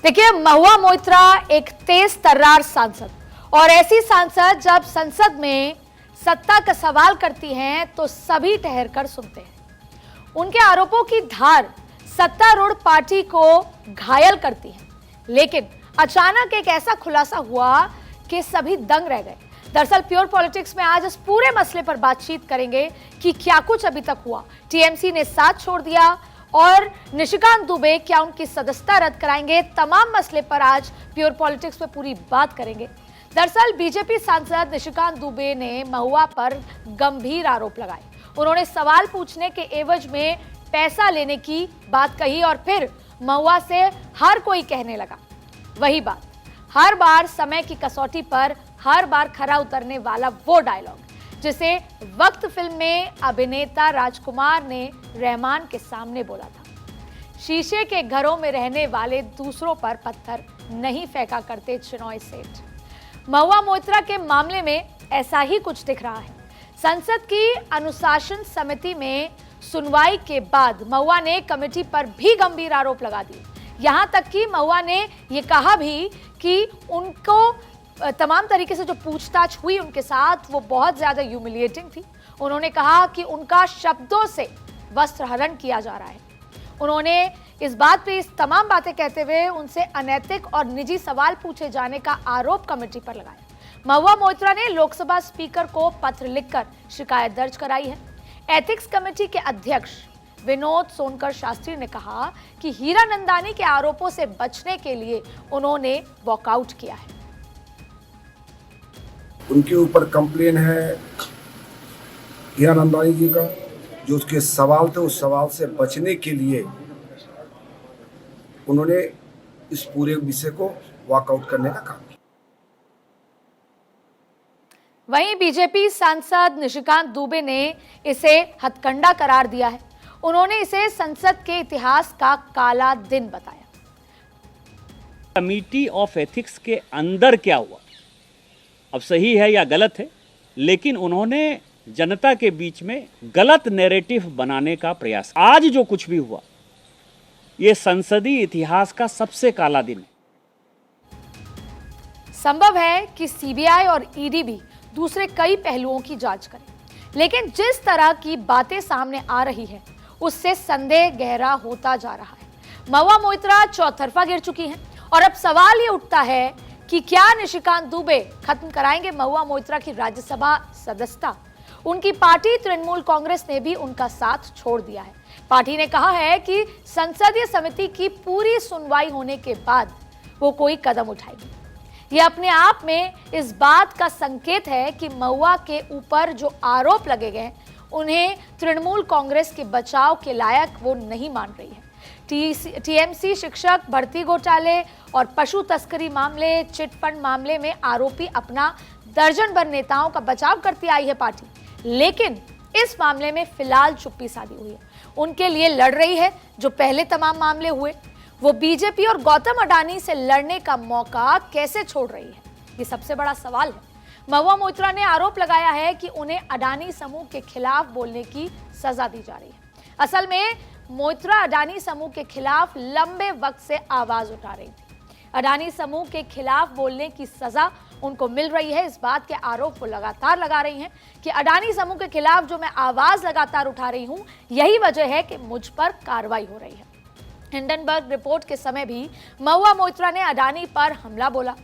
देखिए, महुआ मोइत्रा एक तेज तर्रार सांसद, और ऐसी सांसद जब संसद में सत्ता का सवाल करती हैं तो सभी ठहर कर सुनते हैं। उनके आरोपों की धार सत्तारूढ़ पार्टी को घायल करती है, लेकिन अचानक एक ऐसा खुलासा हुआ कि सभी दंग रह गए। दरअसल प्योर पॉलिटिक्स में आज इस पूरे मसले पर बातचीत करेंगे कि क्या कुछ अभी तक हुआ, टीएमसी ने साथ छोड़ दिया और निशिकांत दुबे क्या उनकी सदस्यता रद्द कराएंगे। तमाम मसले पर आज प्योर पॉलिटिक्स में पूरी बात करेंगे। दरअसल बीजेपी सांसद निशिकांत दुबे ने महुआ पर गंभीर आरोप लगाए। उन्होंने सवाल पूछने के एवज में पैसा लेने की बात कही और फिर महुआ से हर कोई कहने लगा वही बात। हर बार समय की कसौटी पर हर बार खरा उतरने वाला वो डायलॉग जिसे वक्त फिल्म में अभिनेता राजकुमार ने रहमान के सामने बोला था। शीशे के घरों में रहने वाले दूसरों पर पत्थर नहीं फेंका करते चिनॉय सेठ। महुआ मोइत्रा के मामले में ऐसा ही कुछ दिख रहा है। संसद की अनुशासन समिति में सुनवाई के बाद महुआ ने कमेटी पर भी गंभीर आरोप लगा दिए। यहां तक कि महुआ ने यह कहा भी कि उनको तमाम तरीके से जो पूछताछ हुई उनके साथ वो बहुत ज्यादा ह्यूमिलिएटिंग थी। उन्होंने कहा कि उनका शब्दों से वस्त्र हरण किया जा रहा है। उन्होंने इस बात पे इस तमाम बातें कहते हुए उनसे अनैतिक और निजी सवाल पूछे जाने का आरोप कमेटी पर लगाया। महुआ मोइत्रा ने लोकसभा स्पीकर को पत्र लिखकर शिकायत दर्ज कराई है। एथिक्स कमेटी के अध्यक्ष विनोद सोनकर शास्त्री ने कहा कि हीरानंदानी के आरोपों से बचने के लिए उन्होंने वॉकआउट किया है। उनके ऊपर कंप्लेन है हीरानंदानी जी का, जो उसके सवाल थे उस सवाल से बचने के लिए उन्होंने इस पूरे विषय को वॉकआउट करने का काम किया। वहीं बीजेपी सांसद निशिकांत दुबे ने इसे हथकंडा करार दिया है। उन्होंने इसे संसद के इतिहास का काला दिन बताया। कमिटी ऑफ एथिक्स के अंदर क्या हुआ, अब सही है या गलत है, लेकिन उन्होंने जनता के बीच में गलत नैरेटिव बनाने का प्रयास। आज जो कुछ भी हुआ ये संसदीय इतिहास का सबसे काला दिन है। संभव है कि सीबीआई और ईडी भी दूसरे कई पहलुओं की जांच करें, लेकिन जिस तरह की बातें सामने आ रही है उससे संदेह गहरा होता जा रहा है। महुआ मोइत्रा चौतरफा गिर चुकी हैं और अब सवाल ये उठता है कि क्या निशिकांत दुबे खत्म कराएंगे महुआ मोइत्रा की राज्यसभा सदस्यता। उनकी पार्टी तृणमूल कांग्रेस ने भी उनका साथ छोड़ दिया है। पार्टी ने कहा है कि संसदीय समिति की पूरी सुनवाई होने के बाद वो कोई कदम उठाएगी। यह अपने आप में इस बात का संकेत है कि महुआ के ऊपर जो आरोप लगे गए उन्हें तृणमूल कांग्रेस के बचाव के लायक वो नहीं मान रही है। टीएमसी शिक्षक भर्ती घोटाले और पशु तस्करी मामले, चिटफंड मामले में आरोपी अपना दर्जन भर नेताओं का बचाव करती आई है पार्टी, लेकिन इस मामले में फिलहाल चुप्पी साधी हुई है। उनके लिए लड़ रही है जो पहले तमाम मामले हुए। वो बीजेपी और गौतम अडानी से लड़ने का मौका कैसे छोड़ रही है, ये सबसे बड़ा सवाल है। महुआ मोइत्रा ने आरोप लगाया है कि उन्हें अडानी समूह के खिलाफ बोलने की सजा दी जा रही है। असल में मोइत्रा अडानी समूह के खिलाफ लंबे वक्त से आवाज उठा रही थी। अडानी समूह के खिलाफ बोलने की सजा उनको मिल रही है, इस बात के आरोप वो लगातार लगा रही हैं कि अडानी समूह के खिलाफ जो मैं आवाज लगातार उठा रही हूं यही वजह है कि मुझ पर कार्रवाई हो रही है। हिंडनबर्ग रिपोर्ट के समय भी महुआ मोइत्रा ने अडानी पर हमला बोला।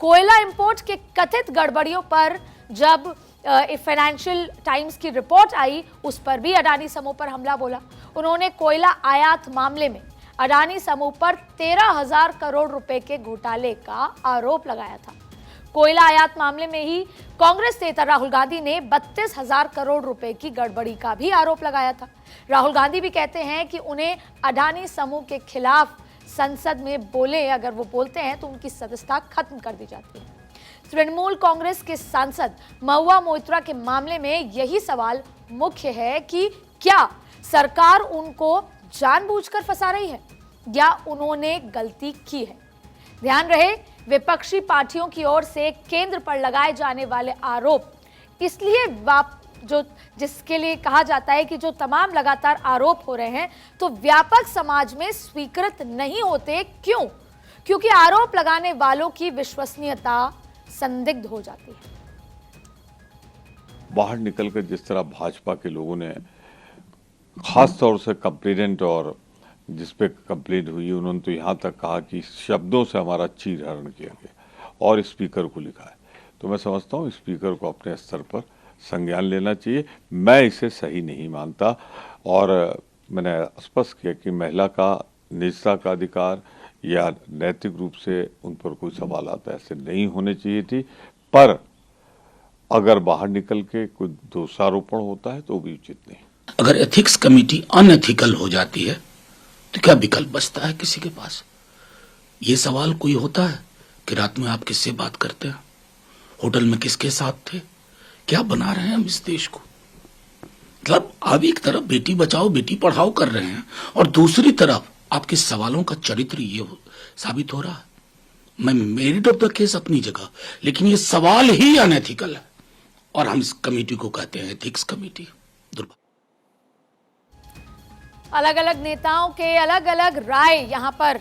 कोयला इंपोर्ट के कथित गड़बड़ियों पर जब फाइनेंशियल टाइम्स की रिपोर्ट आई उस पर भी अडानी समूह पर हमला बोला। उन्होंने कोयला आयात मामले में अडानी समूह पर 13,000 करोड़ रुपए के घोटाले का आरोप लगाया था। कोयला आयात मामले में ही कांग्रेस नेता राहुल गांधी ने 32,000 करोड़ रुपए की गड़बड़ी का भी आरोप लगाया था। राहुल गांधी भी कहते हैं कि उन्हें अडानी समूह के खिलाफ संसद में बोले, अगर वो बोलते हैं तो उनकी सदस्यता खत्म कर दी जाती है। तृणमूल कांग्रेस के सांसद महुआ मोइत्रा के मामले में यही सवाल मुख्य है कि क्या सरकार उनको जानबूझकर फंसा रही है या उन्होंने गलती की है। ध्यान रहे, विपक्षी पार्टियों की ओर से केंद्र पर लगाए जाने वाले आरोप इसलिए जिसके लिए कहा जाता है कि जो तमाम लगातार आरोप हो रहे हैं तो व्यापक समाज में स्वीकृत नहीं होते। क्यों? क्योंकि आरोप लगाने वालों की विश्वसनीयता संदिग्ध हो जाती है। बाहर निकलकर जिस तरह भाजपा के लोगों ने खास तौर से कंप्लेनेंट और जिस पे कंप्लेंट हुई उन्होंने तो यहाँ तक कहा कि शब्दों से हमारा चीरहरण किया गया और स्पीकर को लिखा है, तो मैं समझता हूँ स्पीकर को अपने स्तर पर संज्ञान लेना चाहिए। मैं इसे सही नहीं मानता और मैंने स्पष्ट किया कि महिला का निजता का अधिकार या नैतिक रूप से उन पर कोई सवालात ऐसे नहीं होने चाहिए थी, पर अगर बाहर निकल के कोई दोषारोपण होता है तो भी उचित नहीं। अगर एथिक्स कमेटी अनएथिकल हो जाती है तो क्या विकल्प बचता है किसी के पास? ये सवाल कोई होता है कि रात में आप किससे बात करते हैं, होटल में किसके साथ थे, क्या बना रहे हैं हम इस देश को? मतलब आप एक तरफ बेटी बचाओ बेटी पढ़ाओ कर रहे हैं और दूसरी तरफ आपके सवालों का चरित्र ये साबित हो रहा है। मैं मेरिट ऑफ द केस अपनी जगह, लेकिन ये सवाल ही अनएथिकल है और हम इस कमेटी को कहते हैं एथिक्स कमेटी। अलग अलग नेताओं के अलग अलग राय यहां पर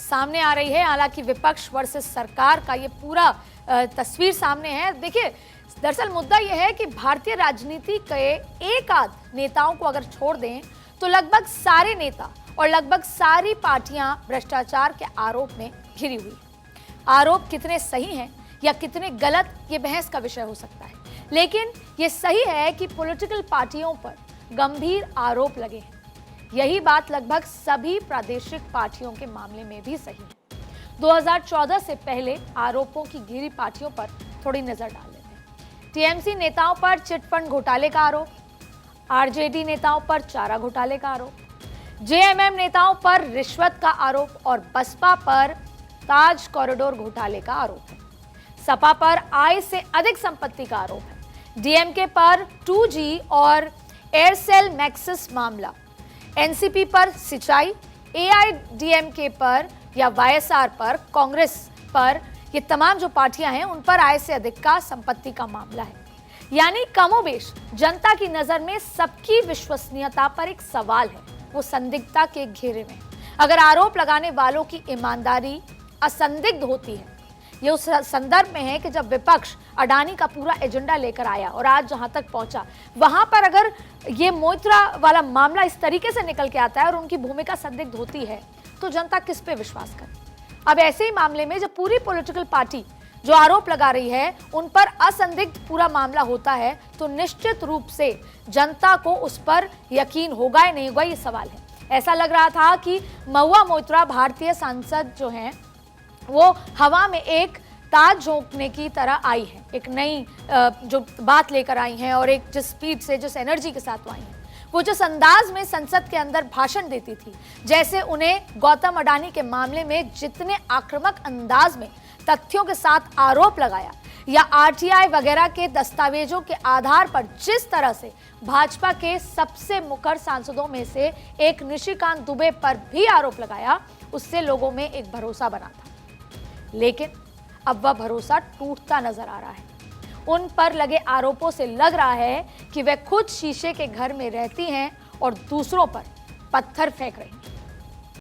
सामने आ रही है। हालांकि विपक्ष वर्सेस सरकार का ये पूरा तस्वीर सामने है। देखिए, दरअसल मुद्दा यह है कि भारतीय राजनीति के एक आध नेताओं को अगर छोड़ दें तो लगभग सारे नेता और लगभग सारी पार्टियां भ्रष्टाचार के आरोप में घिरी हुई। आरोप कितने सही हैं या कितने गलत, ये बहस का विषय हो सकता है, लेकिन ये सही है कि पॉलिटिकल पार्टियों पर गंभीर आरोप लगे हैं। यही बात लगभग सभी प्रादेशिक पार्टियों के मामले में भी सही है। 2014 से पहले आरोपों की घिरी पार्टियों पर थोड़ी नजर डाल लेते हैं। टीएमसी नेताओं पर चिटफंड घोटाले का आरोप, आरजेडी नेताओं पर चारा घोटाले का आरोप, जेएमएम नेताओं पर रिश्वत का आरोप और बसपा पर ताज कॉरिडोर घोटाले का आरोप है। सपा पर आय से अधिक संपत्ति का आरोप है। डीएमके पर 2G और एयरसेल मैक्सिस मामला, एनसीपी पर सिंचाई, एआईडीएमके पर या वाईएसआर पर, कांग्रेस पर, ये तमाम जो पार्टियां हैं उन पर आय से अधिक का संपत्ति का मामला है। यानी कमोबेश जनता की नजर में सबकी विश्वसनीयता पर एक सवाल है, वो संदिग्धता के घेरे में। अगर आरोप लगाने वालों की ईमानदारी असंदिग्ध होती है, ये उस संदर्भ में है कि जब विपक्ष अडानी का पूरा एजेंडा लेकर आया और आज जहां तक पहुंचा, वहां पर अगर ये मोइत्रा वाला मामला इस तरीके से निकल के आता है और उनकी भूमिका संदिग्ध होती है, तो जनता किस पे विश्वास करे? अब ऐसे ही मामले में जब पूरी पॉलिटिकल पार्टी जो आरोप लगा रही है उन पर असंदिग्ध पूरा मामला होता है, तो निश्चित रूप से जनता को उस पर यकीन होगा या नहीं होगा, ये सवाल है। ऐसा लग रहा था कि महुआ मोइत्रा भारतीय सांसद जो हैं वो हवा में एक ताज झोंकने की तरह आई है, एक नई जो बात लेकर आई हैं और एक जिस स्पीड से, जिस एनर्जी के साथ आई हैं, वो जिस अंदाज में संसद के अंदर भाषण देती थी, जैसे उन्हें गौतम अडानी के मामले में जितने आक्रामक अंदाज में तथ्यों के साथ आरोप लगाया या आरटीआई वगैरह के दस्तावेजों के आधार पर जिस तरह से भाजपा के सबसे मुखर सांसदों में से एक निशिकांत दुबे पर भी आरोप लगाया, उससे लोगों में एक भरोसा बना था। लेकिन अब वह भरोसा टूटता नजर आ रहा है। उन पर लगे आरोपों से लग रहा है कि वे खुद शीशे के घर में रहती हैं और दूसरों पर पत्थर फेंक रही हैं।